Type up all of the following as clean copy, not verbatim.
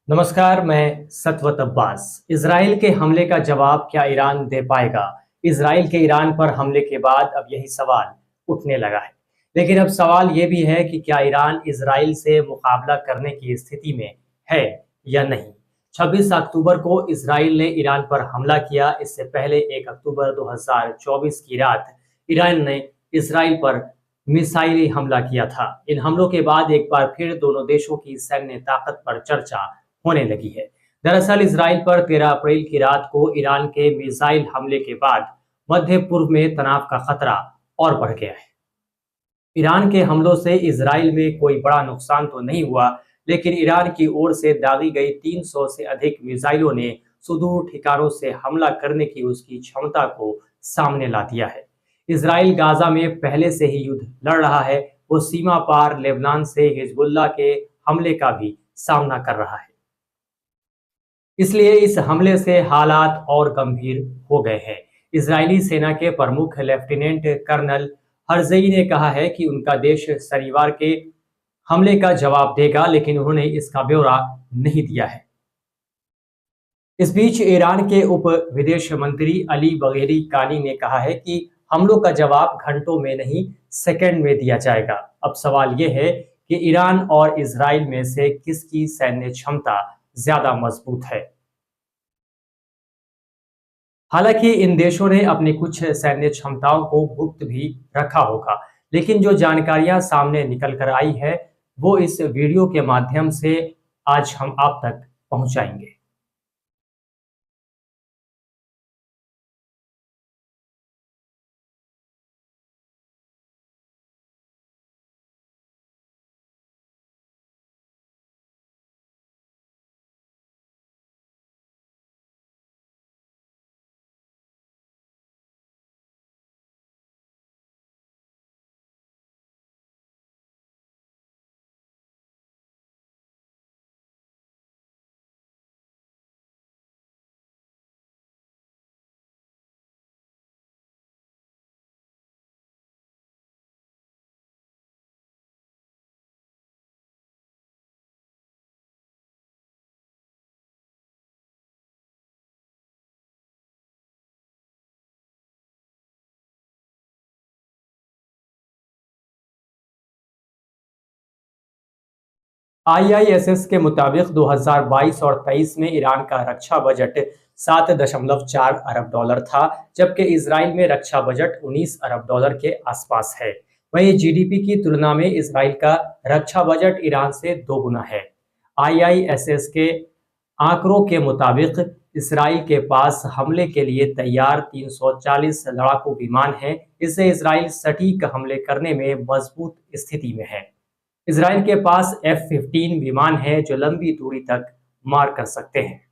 नमस्कार, मैं सतवत अब्बास। इजराइल के हमले का जवाब क्या ईरान दे पाएगा? इजराइल के ईरान पर हमले के बाद अब यही सवाल उठने लगा है। लेकिन अब सवाल ये भी है कि क्या ईरान इजराइल से मुकाबला करने की स्थिति में है या नहीं। 26 अक्टूबर को इजराइल ने ईरान पर हमला किया। इससे पहले 1 अक्टूबर 2024 की रात ईरान ने इजराइल पर मिसाइली हमला किया था। इन हमलों के बाद एक बार फिर दोनों देशों की सैन्य ताकत पर चर्चा होने लगी है। दरअसल इजराइल पर 13 अप्रैल की रात को ईरान के मिसाइल हमले के बाद मध्य पूर्व में तनाव का खतरा और बढ़ गया है। ईरान के हमलों से इजराइल में कोई बड़ा नुकसान तो नहीं हुआ, लेकिन ईरान की ओर से दागी गई 300 से अधिक मिसाइलों ने सुदूर ठिकानों से हमला करने की उसकी क्षमता को सामने ला दिया है। इजराइल गाजा में पहले से ही युद्ध लड़ रहा है। वो सीमा पार लेबनान से हिजबुल्लाह के हमले का भी सामना कर रहा है। इसलिए इस हमले से हालात और गंभीर हो गए हैं। इजरायली सेना के प्रमुख लेफ्टिनेंट कर्नल हर्जई ने कहा है कि उनका देश शनिवार के हमले का जवाब देगा, लेकिन उन्होंने इसका ब्यौरा नहीं दिया है। इस बीच ईरान के उप विदेश मंत्री अली बगेरी कानी ने कहा है कि हमलों का जवाब घंटों में नहीं, सेकंड में दिया जाएगा। अब सवाल यह है कि ईरान और इजराइल में से किसकी सैन्य क्षमता ज्यादा मजबूत है। हालांकि इन देशों ने अपनी कुछ सैन्य क्षमताओं को गुप्त भी रखा होगा, लेकिन जो जानकारियां सामने निकल कर आई है वो इस वीडियो के माध्यम से आज हम आप तक पहुंचाएंगे। आईआईएसएस के मुताबिक 2022 और 23 में ईरान का रक्षा बजट 7.4 अरब डॉलर था, जबकि इजराइल में रक्षा बजट 19 अरब डॉलर के आसपास है। वहीं जीडीपी की तुलना में इजराइल का रक्षा बजट ईरान से दोगुना है। आईआईएसएस के आंकड़ों के मुताबिक इसराइल के पास हमले के लिए तैयार 340 लड़ाकू विमान हैं। इससे इसराइल सटीक हमले करने में मजबूत स्थिति में है। इसराइल के पास F-15 विमान है जो लंबी दूरी तक मार कर सकते हैं।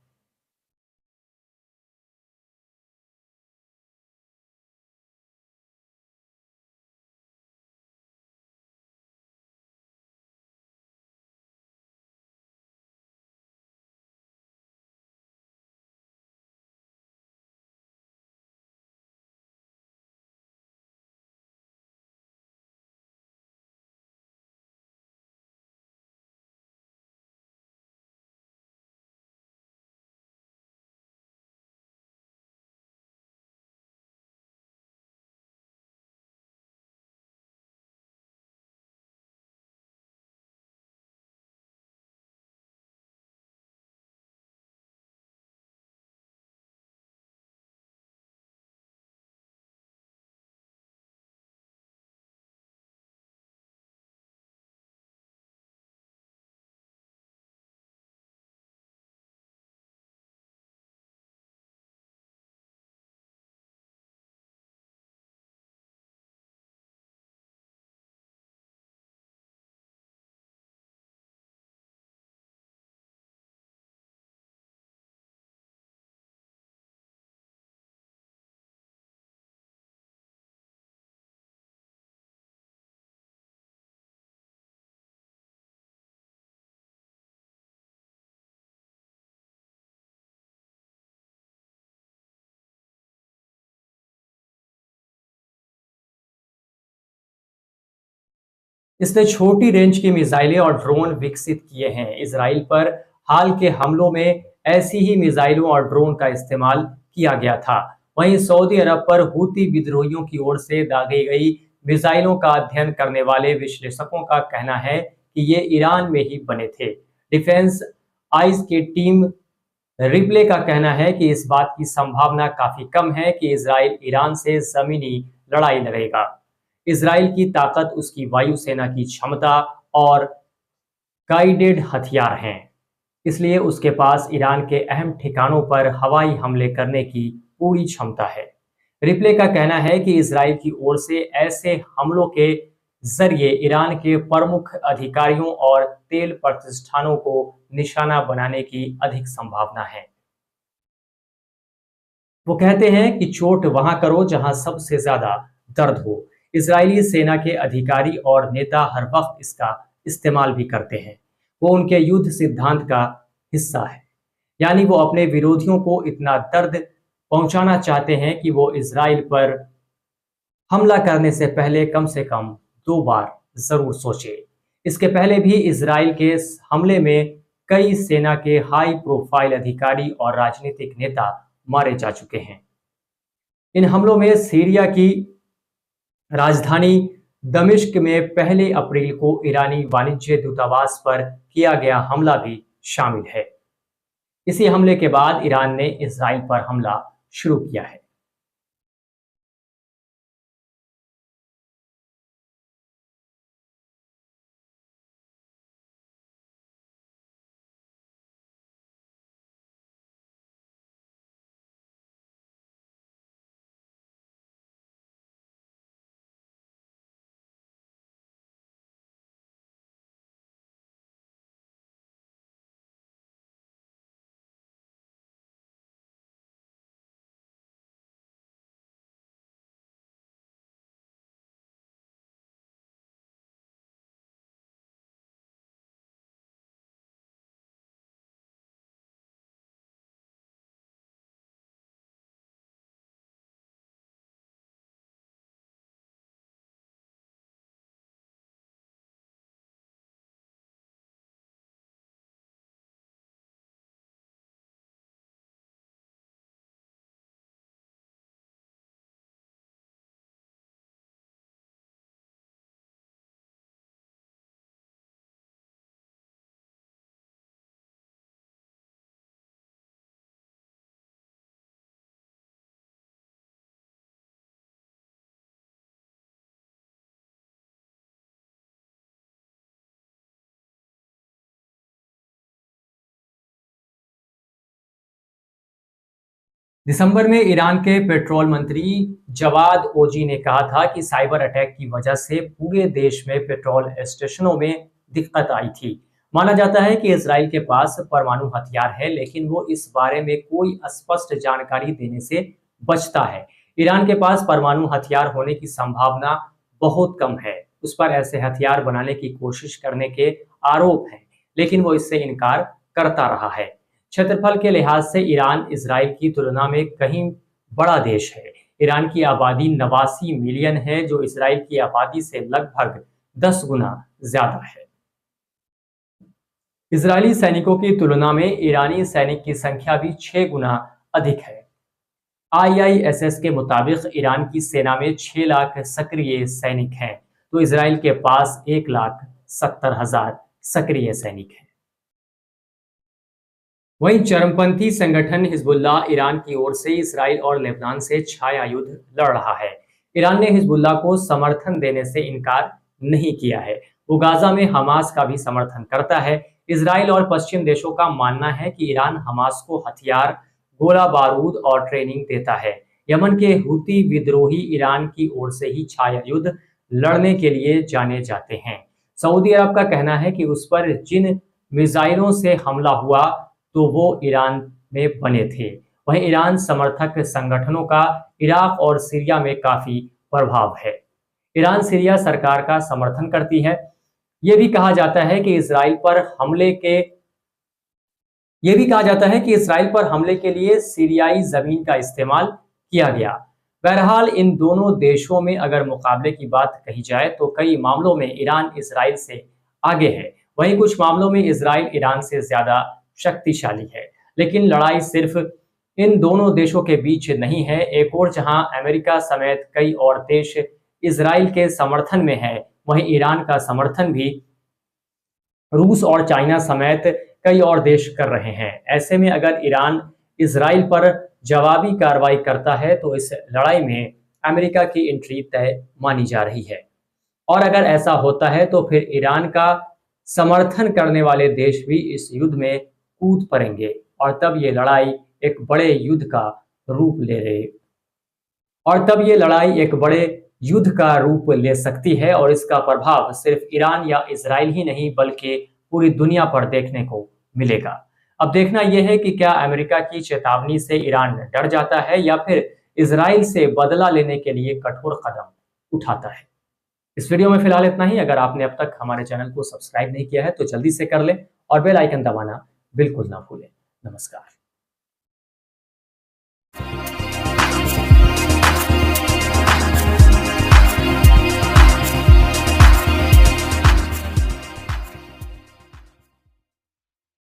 इसने छोटी रेंज की मिसाइलें और ड्रोन विकसित किए हैं। इसराइल पर हाल के हमलों में ऐसी ही मिसाइलों और ड्रोन का इस्तेमाल किया गया था। वहीं सऊदी अरब पर हूती विद्रोहियों की ओर से दागी गई मिसाइलों का अध्ययन करने वाले विश्लेषकों का कहना है कि ये ईरान में ही बने थे। डिफेंस आइज की टीम रिप्ले का कहना है कि इस बात की संभावना काफी कम है कि इजराइल ईरान से जमीनी लड़ाई लड़ेगा। इजराइल की ताकत उसकी वायुसेना की क्षमता और गाइडेड हथियार हैं, इसलिए उसके पास ईरान के अहम ठिकानों पर हवाई हमले करने की पूरी क्षमता है। रिप्ले का कहना है कि इजराइल की ओर से ऐसे हमलों के जरिए ईरान के प्रमुख अधिकारियों और तेल प्रतिष्ठानों को निशाना बनाने की अधिक संभावना है। वो कहते हैं कि चोट वहां करो जहां सबसे ज्यादा दर्द हो। इजरायली सेना के अधिकारी और नेता हर वक्त इसका इस्तेमाल भी करते हैं। वो उनके युद्ध सिद्धांत का हिस्सा है, यानी वो अपने विरोधियों को इतना दर्द पहुंचाना चाहते हैं कि वो इजराइल पर हमला करने से कम 2 बार जरूर सोचे। इसके पहले भी इजराइल के इस हमले में कई सेना के हाई प्रोफाइल अधिकारी और राजनीतिक नेता मारे जा चुके हैं। इन हमलों में सीरिया की राजधानी दमिश्क में 1 अप्रैल को ईरानी वाणिज्य दूतावास पर किया गया हमला भी शामिल है। इसी हमले के बाद ईरान ने इजराइल पर हमला शुरू किया है। दिसंबर में ईरान के पेट्रोल मंत्री जवाद ओजी ने कहा था कि साइबर अटैक की वजह से पूरे देश में पेट्रोल स्टेशनों में दिक्कत आई थी। माना जाता है कि इजराइल के पास परमाणु हथियार है, लेकिन वो इस बारे में कोई स्पष्ट जानकारी देने से बचता है। ईरान के पास परमाणु हथियार होने की संभावना बहुत कम है। उस पर ऐसे हथियार बनाने की कोशिश करने के आरोप हैं, लेकिन वो इससे इनकार करता रहा है। क्षेत्रफल के लिहाज से ईरान इजराइल की तुलना में कहीं बड़ा देश है। ईरान की आबादी 89 मिलियन है, जो इजराइल की आबादी से लगभग 10 गुना ज्यादा है। इजरायली सैनिकों की तुलना में ईरानी सैनिक की संख्या भी 6 गुना अधिक है। IISS के मुताबिक ईरान की सेना में 6 लाख सक्रिय सैनिक हैं, तो इजराइल के पास 1,70,000 सक्रिय सैनिक हैं। वहीं चरमपंथी संगठन हिजबुल्लाह ईरान की ओर से इसराइल और लेबनान से छाया युद्ध लड़ रहा है। ईरान ने हिजबुल्लाह को समर्थन देने से इनकार नहीं किया है। वो गाजा में हमास का भी समर्थन करता है। इसराइल और पश्चिम देशों का मानना है कि ईरान हमास को हथियार, गोला बारूद और ट्रेनिंग देता है। यमन के हूती विद्रोही ईरान की ओर से ही छाया युद्ध लड़ने के लिए जाने जाते हैं। सऊदी अरब का कहना है कि उस पर जिन मिसाइलों से हमला हुआ तो वो ईरान में बने थे। वहीं ईरान समर्थक संगठनों का इराक और सीरिया में काफी प्रभाव है। ईरान सीरिया सरकार का समर्थन करती है। ये भी कहा जाता है कि इसराइल पर हमले के लिए सीरियाई जमीन का इस्तेमाल किया गया। बहरहाल इन दोनों देशों में अगर मुकाबले की बात कही जाए तो कई मामलों में ईरान इसराइल से आगे है। वहीं कुछ मामलों में इसराइल ईरान से ज्यादा शक्तिशाली है। लेकिन लड़ाई सिर्फ इन दोनों देशों के बीच नहीं है। एक और जहां अमेरिका समेत कई और देश इजराइल के समर्थन में है, वहीं ईरान का समर्थन भी रूस और चाइना समेत कई और देश कर रहे हैं। ऐसे में अगर ईरान इजराइल पर जवाबी कार्रवाई करता है तो इस लड़ाई में अमेरिका की एंट्री तय मानी जा रही है। और अगर ऐसा होता है तो फिर ईरान का समर्थन करने वाले देश भी इस युद्ध में कूद पड़ेंगे और तब ये लड़ाई एक बड़े युद्ध का रूप ले रही और तब ये लड़ाई एक बड़े युद्ध का रूप ले सकती है और इसका प्रभाव सिर्फ ईरान या इजराइल ही नहीं बल्कि पूरी दुनिया पर देखने को मिलेगा। अब देखना यह है कि क्या अमेरिका की चेतावनी से ईरान डर जाता है या फिर इजराइल से बदला लेने के लिए कठोर कदम उठाता है। इस वीडियो में फिलहाल इतना ही। अगर आपने अब तक हमारे चैनल को सब्सक्राइब नहीं किया है तो जल्दी से कर लें और बेल आइकन दबाना बिल्कुल ना भूलें। नमस्कार।